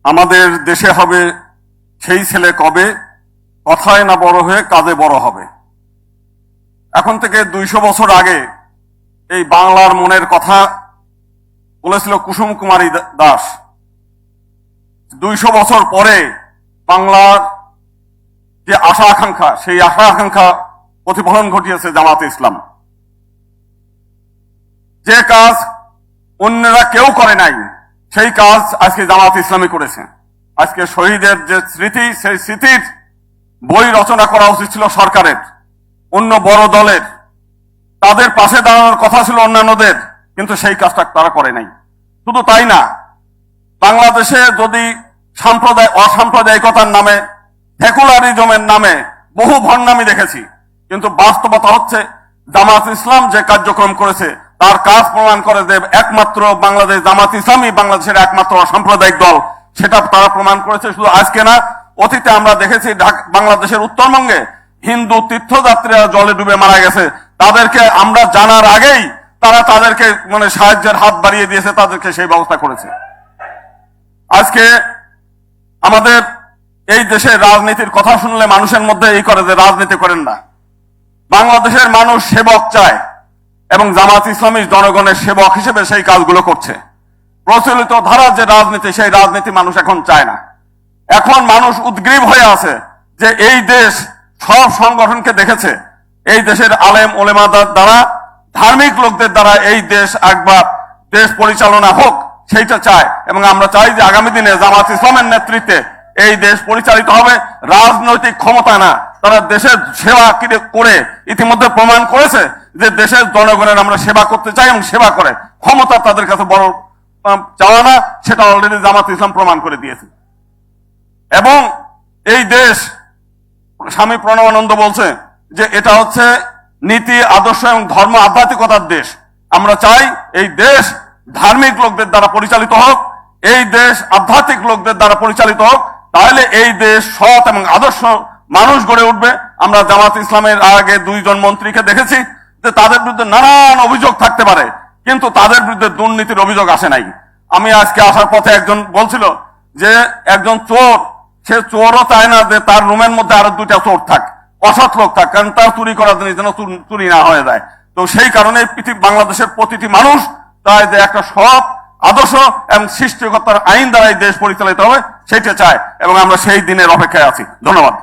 আমাদের দেশে হবে সেই ছেলে কবে, কথায় না বড় হয়ে কাজে বড় হবে। এখন থেকে 200 বছর আগে এই বাংলার মনের কথা বলেছিল কুসুম কুমারী দাস। 200 বছর পরে বাংলার যে আশা আকাঙ্ক্ষা, সেই আশা আকাঙ্ক্ষা প্রতিফলন ঘটিয়েছে জামাতে ইসলাম। যে কাজ অন্যরা কেউ করে নাই, সেই কাজ আজকে জামাত ইসলামী করেছে। আজকে শহীদের যে স্মৃতি, সেই স্মৃতির বই রচনা করা উচিত ছিল সরকারের, অন্য বড় দলের। তাদের পাশে দাঁড়ানোর কথা ছিল অন্যান্যদের, কিন্তু সেই কাজটা তারা করে নাই। শুধু তাই না, বাংলাদেশে যদি অসাম্প্রদায়িকতার নামে, সেকুলারিজমের নামে বহু ভণ্ডামি দেখেছি, কিন্তু বাস্তবতা হচ্ছে জামাত ইসলাম যে কার্যক্রম করেছে তার কাজ প্রমাণ করে যে একমাত্র বাংলাদেশ জামাত ইসলামই বাংলাদেশের একমাত্র অসাম্প্রদায়িক দল। সেটা তারা প্রমাণ করেছে। শুধু আজকে না, অতীতে আমরা দেখেছি বাংলাদেশের উত্তরবঙ্গে হিন্দু তীর্থযাত্রীরা জলে ডুবে মারা গেছে। তাদেরকে আমরা জানার আগেই তারা তাদেরকে সাহায্যের হাত বাড়িয়ে দিয়েছে, তাদেরকে সেই ব্যবস্থা করেছে। আজকে আমাদের এই দেশের রাজনীতির কথা শুনলে মানুষের মধ্যে এই করে যে রাজনীতি করেন না। বাংলাদেশের মানুষ সেবক চায় এবং জামাত ইসলামী জনগণের সেবক হিসেবে সেই কাজগুলো করছে। প্রচলিত ধারার যে রাজনীতি, সেই রাজনীতি মানুষ এখন চায় না। এখন মানুষ উদ্গ্রীব হয়ে আছে যে এই দেশ সব সংগঠনকে দেখেছে, এই দেশের আলেম ওলেমাদের দ্বারা, ধার্মিক লোকদের দ্বারা এই দেশ একবার দেশ পরিচালনা হোক, সেইটা চায়। এবং আমরা চাই যে আগামী দিনে জামাত ইসলামের নেতৃত্বে এই দেশ পরিচালিত হবে। রাজনৈতিক ক্ষমতা না, তারা দেশের সেবা করে ইতিমধ্যে প্রমাণ করেছে যে দেশের জনগণের আমরা সেবা করতে চাই এবং সেবা করে। ক্ষমতা তাদের কাছে বড় চাওয়া না, সেটা অলরেডি জামাত ইসলাম প্রমাণ করে দিয়েছে। এবং এই দেশ, স্বামী প্রণবানন্দ বলছে যে এটা হচ্ছে নীতি, আদর্শ এবং ধর্ম আধ্যাত্মিকতার দেশ। আমরা চাই এই দেশ ধার্মিক লোকদের দ্বারা পরিচালিত হোক, এই দেশ আধ্যাত্মিক লোকদের দ্বারা পরিচালিত হোক। তাহলে এই দেশ সৎ এবং আদর্শ মানুষ গড়ে উঠবে। আমরা জামাত ইসলামের আগে 2 জন মন্ত্রীকে দেখেছি যে তাদের বিরুদ্ধে নানান অভিযোগ থাকতে পারে, কিন্তু তাদের বিরুদ্ধে দুর্নীতির অভিযোগ আসে নাই। আমি আজকে আসার পথে একজন বলছিল যে একজন চোর, সে চোরও চায় না যে তার রুমের মধ্যে আরো 2টা চোর থাক, অসৎ লোক থাক, কারণ তার চুরি করার জিনিস যেন চুরি না হয়ে যায়। তো সেই কারণে বাংলাদেশের প্রতিটি মানুষ চায় যে একটা সৎ আদর্শ এবং সৃষ্টিকর্তার আইন দ্বারা এই দেশ পরিচালিত হবে, সেইটা চায়। এবং আমরা সেই দিনের অপেক্ষায় আছি। ধন্যবাদ।